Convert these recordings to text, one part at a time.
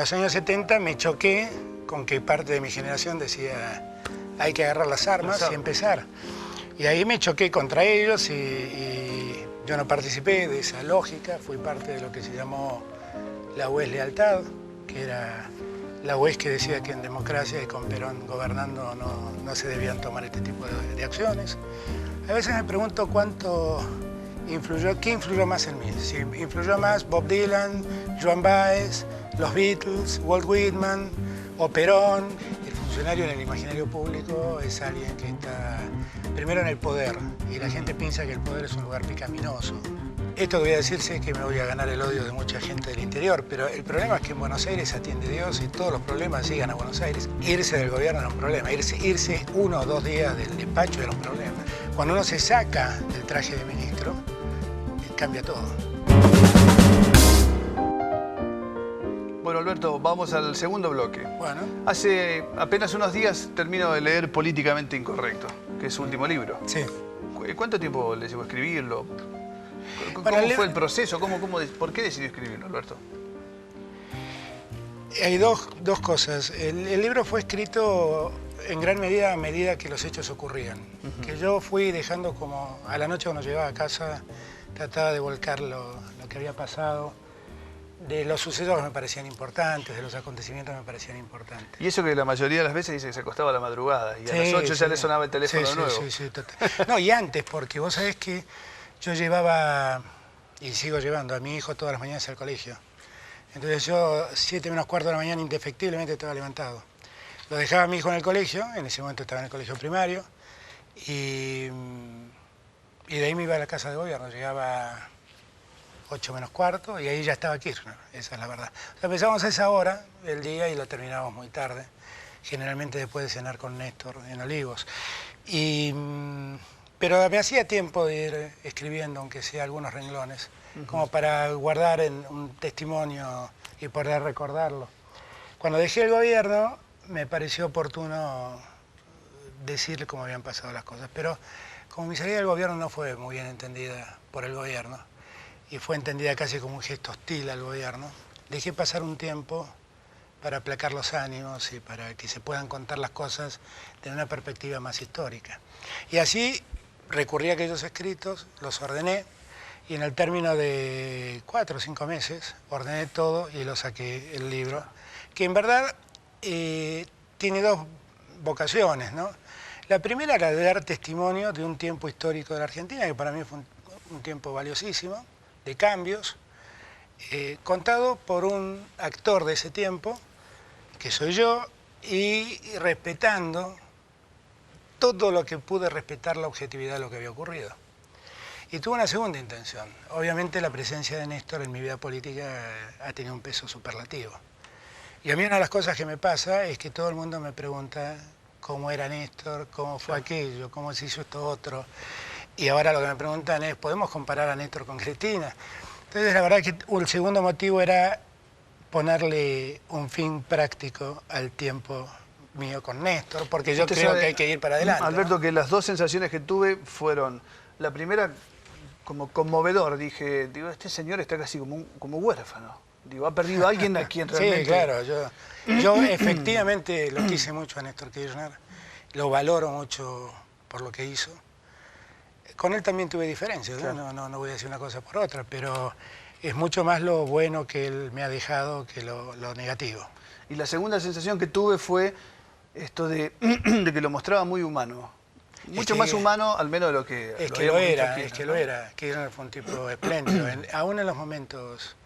los años 70 me choqué con que parte de mi generación decía hay que agarrar las armas y empezar. Y ahí me choqué contra ellos y yo no participé de esa lógica, fui parte de lo que se llamó la UES Lealtad, que era la UES que decía que en democracia y con Perón gobernando no se debían tomar este tipo de acciones. A veces me pregunto qué influyó más en mí. Si influyó más Bob Dylan, Joan Baez, los Beatles, Walt Whitman o Perón. El funcionario en el imaginario público es alguien que está primero en el poder y la gente piensa que el poder es un lugar pecaminoso. Esto que voy a decirse es que me voy a ganar el odio de mucha gente del interior, pero el problema es que en Buenos Aires atiende Dios y todos los problemas llegan a Buenos Aires. Irse del gobierno era un problema, irse 1 o 2 días del despacho era un problema. Cuando uno se saca del traje de ministro, cambia todo. Bueno, Alberto, vamos al segundo bloque. Bueno. Hace apenas unos días termino de leer Políticamente Incorrecto, que es su último libro. Sí. ¿Cuánto tiempo le llevó a escribirlo? ¿Cómo fue el proceso? ¿Por qué decidió escribirlo, Alberto? Hay dos cosas. El libro fue escrito en gran medida a medida que los hechos ocurrían. Que yo fui dejando como a la noche cuando llegaba a casa, trataba de volcar lo que había pasado, de los sucesos que me parecían importantes, de los acontecimientos que me parecían importantes. Y eso que la mayoría de las veces dice que se acostaba a la madrugada y a las 8 ya le sonaba el teléfono de nuevo. Sí, total. No, y antes, porque vos sabés que yo llevaba, y sigo llevando a mi hijo todas las mañanas al colegio. Entonces yo, 7 menos cuarto de la mañana, indefectiblemente estaba levantado. Lo dejaba a mi hijo en el colegio, en ese momento estaba en el colegio primario, y de ahí me iba a la casa de gobierno, llegaba 8 menos cuarto, y ahí ya estaba Kirchner, esa es la verdad. O sea, empezamos a esa hora del día y lo terminábamos muy tarde, generalmente después de cenar con Néstor en Olivos. Pero me hacía tiempo de ir escribiendo, aunque sea algunos renglones, como para guardar en un testimonio y poder recordarlo. Cuando dejé el gobierno, me pareció oportuno decirle cómo habían pasado las cosas, pero como mi salida del gobierno no fue muy bien entendida por el gobierno, y fue entendida casi como un gesto hostil al gobierno, dejé pasar un tiempo para aplacar los ánimos y para que se puedan contar las cosas desde una perspectiva más histórica. Y así recurrí a aquellos escritos, los ordené, y en el término de 4 o 5 meses ordené todo y lo saqué el libro, que en verdad tiene 2 vocaciones, ¿no? La primera era de dar testimonio de un tiempo histórico de la Argentina, que para mí fue un tiempo valiosísimo, de cambios, contado por un actor de ese tiempo, que soy yo, y respetando todo lo que pude respetar la objetividad de lo que había ocurrido. Y tuve una segunda intención. Obviamente la presencia de Néstor en mi vida política ha tenido un peso superlativo. Y a mí una de las cosas que me pasa es que todo el mundo me pregunta cómo era Néstor, cómo fue aquello, cómo se hizo esto otro. Y ahora lo que me preguntan es, ¿podemos comparar a Néstor con Cristina? Entonces la verdad que el segundo motivo era ponerle un fin práctico al tiempo mío con Néstor, porque yo creo que hay que ir para adelante. Alberto, ¿no? ¿No? Que las 2 sensaciones que tuve fueron, la primera, como conmovedor, dije, digo, este señor está casi como huérfano. Digo, ha perdido a alguien a quien realmente... Sí, claro, yo efectivamente lo quise mucho a Néstor Kirchner, lo valoro mucho por lo que hizo. Con él también tuve diferencias, ¿no? Claro. No voy a decir una cosa por otra, pero es mucho más lo bueno que él me ha dejado que lo negativo. Y la segunda sensación que tuve fue esto de que lo mostraba muy humano. Mucho más humano, al menos de lo que... Es que lo era. Kirchner fue un tipo espléndido. Aún en los momentos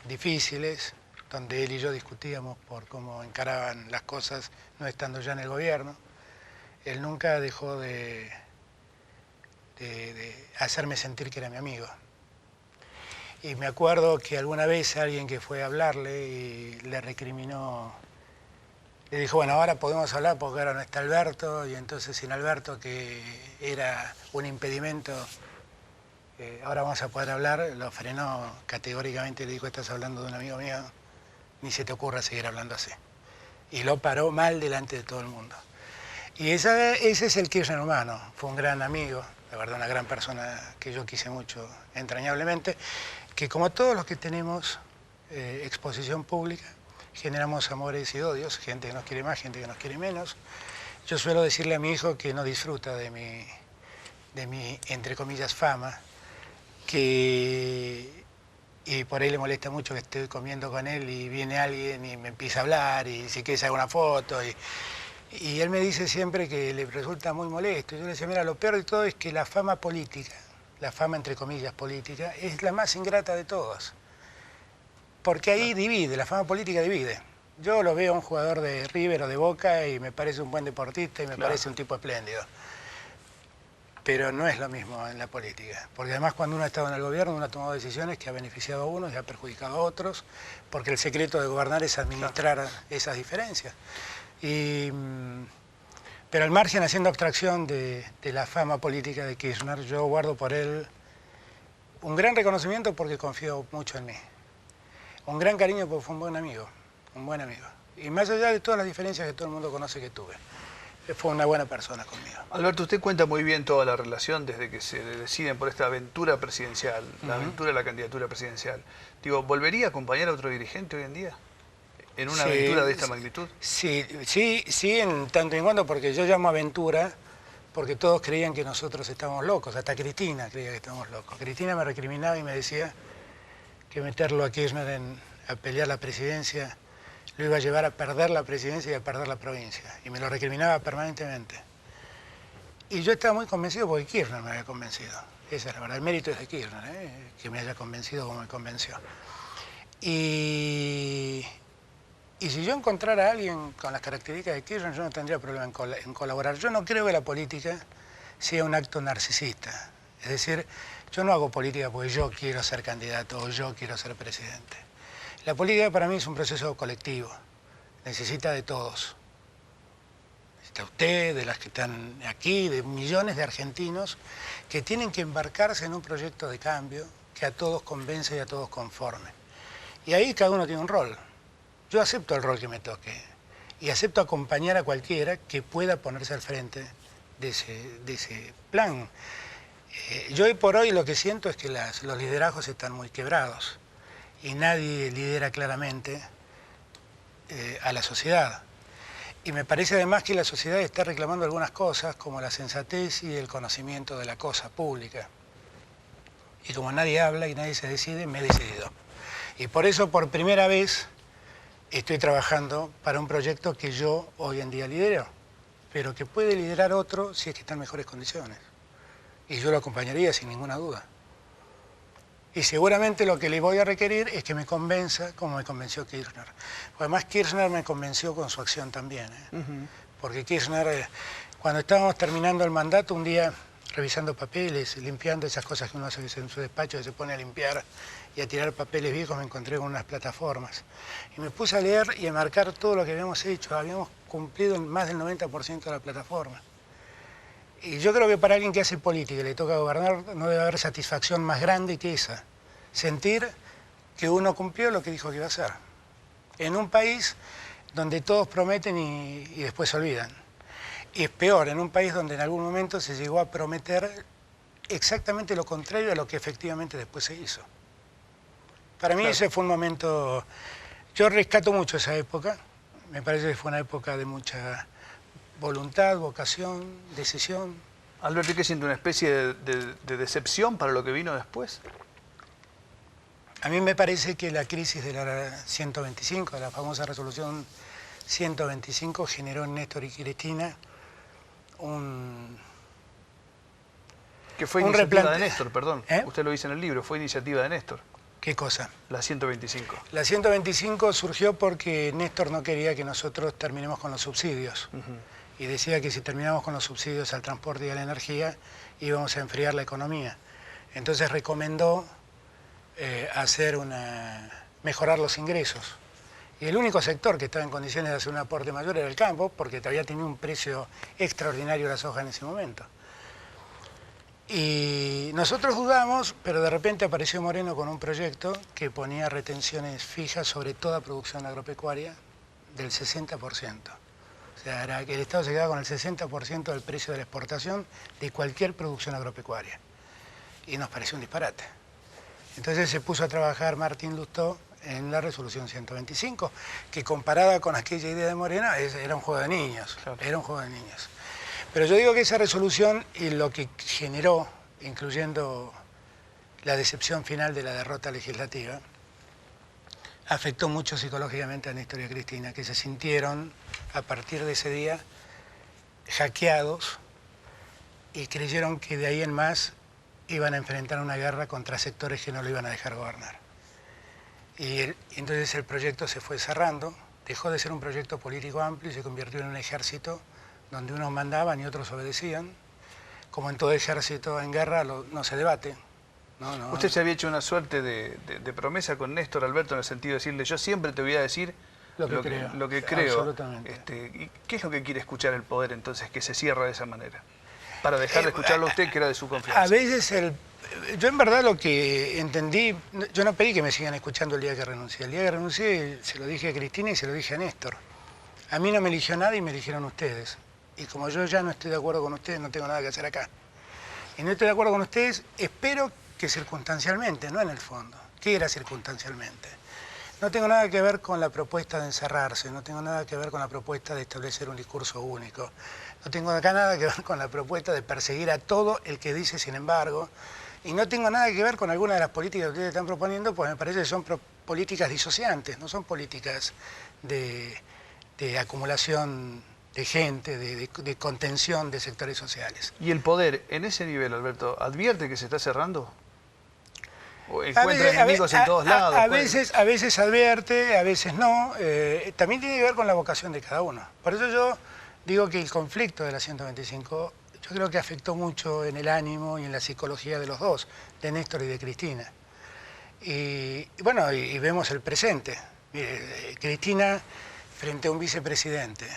difíciles, donde él y yo discutíamos por cómo encaraban las cosas, no estando ya en el gobierno, él nunca dejó de hacerme sentir que era mi amigo. Y me acuerdo que alguna vez alguien que fue a hablarle y le recriminó, le dijo, bueno, ahora podemos hablar porque ahora no está Alberto, y entonces sin Alberto, que era un impedimento, ahora vamos a poder hablar, lo frenó categóricamente y le dijo, estás hablando de un amigo mío, ni se te ocurra seguir hablando así. Y lo paró mal delante de todo el mundo. Y ese es el Kirchner humano, fue un gran amigo, la verdad una gran persona que yo quise mucho entrañablemente, que como todos los que tenemos exposición pública, generamos amores y odios, gente que nos quiere más, gente que nos quiere menos. Yo suelo decirle a mi hijo que no disfruta de mi entre comillas, fama, y por ahí le molesta mucho que estoy comiendo con él y viene alguien y me empieza a hablar y si quiere hacer una foto. Y él me dice siempre que le resulta muy molesto. Yo le decía, mira, lo peor de todo es que la fama política, la fama entre comillas política, es la más ingrata de todas. Porque ahí divide, la fama política divide. Yo lo veo a un jugador de River o de Boca y me parece un buen deportista y me parece un tipo espléndido. Pero no es lo mismo en la política, porque además cuando uno ha estado en el gobierno, uno ha tomado decisiones que ha beneficiado a unos y ha perjudicado a otros, porque el secreto de gobernar es administrar esas diferencias. Pero al margen, haciendo abstracción de la fama política de Kirchner, yo guardo por él un gran reconocimiento porque confío mucho en mí. Un gran cariño porque fue un buen amigo, un buen amigo. Y más allá de todas las diferencias que todo el mundo conoce que tuve. Fue una buena persona conmigo. Alberto, usted cuenta muy bien toda la relación desde que se deciden por esta aventura presidencial, la aventura de la candidatura presidencial. Digo, ¿volvería a acompañar a otro dirigente hoy en día en una aventura de esta magnitud? Sí, en tanto y en cuanto, porque yo llamo aventura, porque todos creían que nosotros estábamos locos, hasta Cristina creía que estábamos locos. Cristina me recriminaba y me decía que meterlo a Kirchner a pelear la presidencia lo iba a llevar a perder la presidencia y a perder la provincia. Y me lo recriminaba permanentemente. Y yo estaba muy convencido porque Kirchner me había convencido. Esa es la verdad. El mérito es de Kirchner, que me haya convencido como me convenció. Y si yo encontrara a alguien con las características de Kirchner, yo no tendría problema en colaborar. Yo no creo que la política sea un acto narcisista. Es decir, yo no hago política porque yo quiero ser candidato o yo quiero ser presidente. La política para mí es un proceso colectivo, necesita de todos. Necesita usted, de las que están aquí, de millones de argentinos que tienen que embarcarse en un proyecto de cambio que a todos convence y a todos conforme. Y ahí cada uno tiene un rol. Yo acepto el rol que me toque y acepto acompañar a cualquiera que pueda ponerse al frente de ese plan. Yo hoy por hoy lo que siento es que los liderazgos están muy quebrados. Y nadie lidera claramente a la sociedad. Y me parece además que la sociedad está reclamando algunas cosas como la sensatez y el conocimiento de la cosa pública. Y como nadie habla y nadie se decide, me he decidido. Y por eso por primera vez estoy trabajando para un proyecto que yo hoy en día lidero, pero que puede liderar otro si es que está en mejores condiciones. Y yo lo acompañaría sin ninguna duda. Y seguramente lo que le voy a requerir es que me convenza como me convenció Kirchner. Además Kirchner me convenció con su acción también. Porque Kirchner, cuando estábamos terminando el mandato, un día revisando papeles, limpiando esas cosas que uno hace en su despacho, que se pone a limpiar y a tirar papeles viejos, me encontré con unas plataformas. Y me puse a leer y a marcar todo lo que habíamos hecho. Habíamos cumplido más del 90% de la plataforma. Y yo creo que para alguien que hace política y le toca gobernar, no debe haber satisfacción más grande que esa. Sentir que uno cumplió lo que dijo que iba a hacer. En un país donde todos prometen y después se olvidan. Y es peor, en un país donde en algún momento se llegó a prometer exactamente lo contrario a lo que efectivamente después se hizo. Para mí ese fue un momento... Yo rescato mucho esa época. Me parece que fue una época de mucha voluntad, vocación, decisión. Alberto, ¿qué siente? ¿Una especie de decepción para lo que vino después? A mí me parece que la crisis de la 125, de la famosa resolución 125, generó en Néstor y Cristina que fue iniciativa de Néstor, perdón. Usted lo dice en el libro, fue iniciativa de Néstor. ¿Qué cosa? La 125. La 125 surgió porque Néstor no quería que nosotros terminemos con los subsidios. Y decía que si terminamos con los subsidios al transporte y a la energía, íbamos a enfriar la economía. Entonces recomendó mejorar los ingresos. Y el único sector que estaba en condiciones de hacer un aporte mayor era el campo, porque todavía tenía un precio extraordinario la soja en ese momento. Y nosotros dudamos, pero de repente apareció Moreno con un proyecto que ponía retenciones fijas sobre toda producción agropecuaria del 60%. O sea, era que el Estado se quedaba con el 60% del precio de la exportación de cualquier producción agropecuaria. Y nos pareció un disparate. Entonces se puso a trabajar Martín Lustó en la resolución 125, que comparada con aquella idea de Morena era un juego de niños, claro. Era un juego de niños. Pero yo digo que esa resolución y lo que generó, incluyendo la decepción final de la derrota legislativa, afectó mucho psicológicamente a Néstor y a Cristina, que se sintieron a partir de ese día hackeados y creyeron que de ahí en más iban a enfrentar una guerra contra sectores que no lo iban a dejar gobernar. Y entonces el proyecto se fue cerrando, dejó de ser un proyecto político amplio y se convirtió en un ejército donde unos mandaban y otros obedecían. Como en todo ejército en guerra no se debate. No. Usted se había hecho una suerte de promesa con Néstor, Alberto, en el sentido de decirle, yo siempre te voy a decir lo que creo. Absolutamente. ¿Y qué es lo que quiere escuchar el poder entonces, que se cierra de esa manera? Para dejar de escucharlo a usted, que era de su confianza. A veces yo en verdad lo que entendí, yo no pedí que me sigan escuchando el día que renuncié. El día que renuncié se lo dije a Cristina y se lo dije a Néstor. A mí no me eligió nadie y me eligieron ustedes. Y como yo ya no estoy de acuerdo con ustedes, no tengo nada que hacer acá. Y no estoy de acuerdo con ustedes, espero que circunstancialmente, no en el fondo. ¿Qué era circunstancialmente? No tengo nada que ver con la propuesta de encerrarse, no tengo nada que ver con la propuesta de establecer un discurso único. No tengo acá nada que ver con la propuesta de perseguir a todo el que dice sin embargo. Y no tengo nada que ver con alguna de las políticas que ustedes están proponiendo, pues me parece que son políticas disociantes, no son políticas de acumulación de gente, de contención de sectores sociales. ¿Y el poder, en ese nivel, Alberto, advierte que se está cerrando? ¿O encuentra enemigos en todos lados? A veces advierte, a veces no. También tiene que ver con la vocación de cada uno. Por eso yo digo que el conflicto de la 125, yo creo que afectó mucho en el ánimo y en la psicología de los dos, de Néstor y de Cristina. Y bueno, y vemos el presente. Mire, Cristina frente a un vicepresidente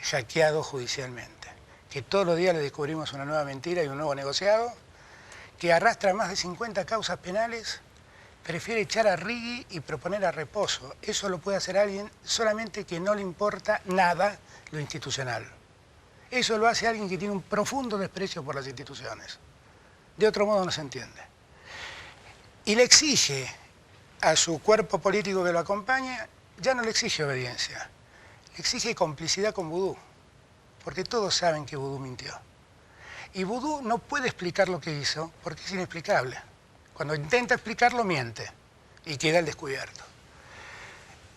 hackeado judicialmente, que todos los días le descubrimos una nueva mentira y un nuevo negociado, que arrastra más de 50 causas penales, prefiere echar a Rigui y proponer a Reposo. Eso lo puede hacer alguien solamente que no le importa nada lo institucional. Eso lo hace alguien que tiene un profundo desprecio por las instituciones. De otro modo no se entiende. Y le exige a su cuerpo político que lo acompaña, ya no le exige obediencia, le exige complicidad con Vudú, porque todos saben que Vudú mintió. Y Vudú no puede explicar lo que hizo porque es inexplicable. Cuando intenta explicarlo, miente y queda al descubierto.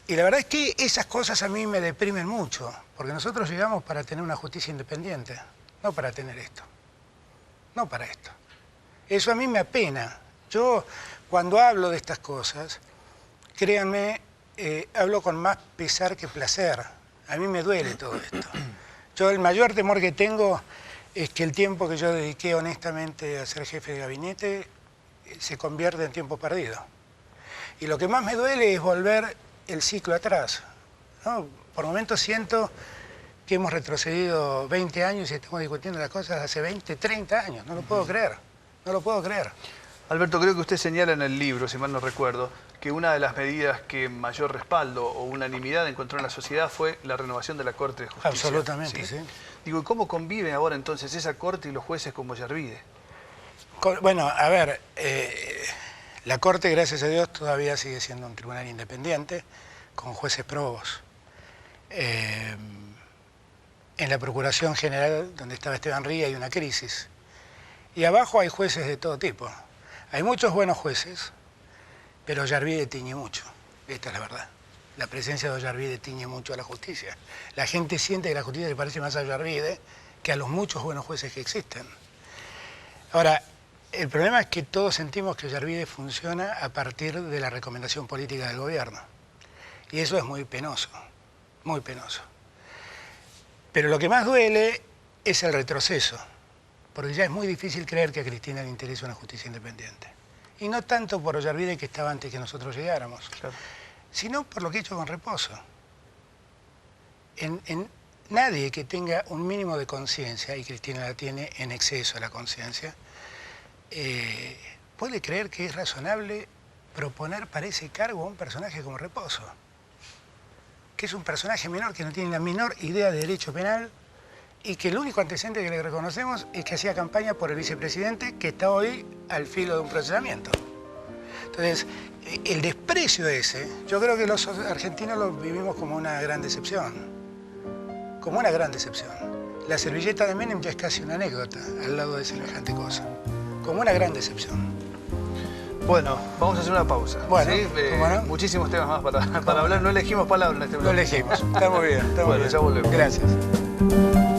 Y la verdad es que esas cosas a mí me deprimen mucho, porque nosotros llegamos para tener una justicia independiente, no para tener esto. No para esto. Eso a mí me apena. Yo, cuando hablo de estas cosas, créanme, hablo con más pesar que placer. A mí me duele todo esto. Yo el mayor temor que tengo es que el tiempo que yo dediqué honestamente a ser jefe de gabinete se convierta en tiempo perdido. Y lo que más me duele es volver el ciclo atrás, ¿no? Por momentos siento que hemos retrocedido 20 años y estamos discutiendo las cosas hace 20, 30 años. No lo puedo creer, no lo puedo creer. Alberto, creo que usted señala en el libro, si mal no recuerdo, que una de las medidas que mayor respaldo o unanimidad encontró en la sociedad fue la renovación de la Corte de Justicia. Absolutamente, sí. Digo, ¿y cómo conviven ahora entonces esa Corte y los jueces con Boyarvide? Bueno, a ver, la Corte, gracias a Dios, todavía sigue siendo un tribunal independiente, con jueces probos. En la Procuración General, donde estaba Esteban Ría, hay una crisis. Y abajo hay jueces de todo tipo. Hay muchos buenos jueces, pero Ollarvide tiñe mucho. Esta es la verdad. La presencia de Ollarvide tiñe mucho a la justicia. La gente siente que la justicia le parece más a Ollarvide que a los muchos buenos jueces que existen. Ahora, el problema es que todos sentimos que Ollarvide funciona a partir de la recomendación política del gobierno. Y eso es muy penoso, muy penoso. Pero lo que más duele es el retroceso, porque ya es muy difícil creer que a Cristina le interesa una justicia independiente. Y no tanto por Ollarvide, que estaba antes que nosotros llegáramos, claro, sino por lo que ha hecho con Reposo. Nadie que tenga un mínimo de conciencia, y Cristina la tiene en exceso la conciencia, puede creer que es razonable proponer para ese cargo a un personaje como Reposo, que es un personaje menor que no tiene la menor idea de derecho penal y que el único antecedente que le reconocemos es que hacía campaña por el vicepresidente que está hoy al filo de un procesamiento. Entonces, el desprecio ese, yo creo que los argentinos lo vivimos como una gran decepción. Como una gran decepción. La servilleta de Menem ya es casi una anécdota al lado de semejante cosa. Como una gran decepción. Bueno, vamos a hacer una pausa. Bueno, ¿sí? ¿cómo no? Muchísimos temas más para hablar. No elegimos palabras en este Lo bloque. elegimos. Está muy bien. Está muy Bueno, bien. ya volvemos. Gracias.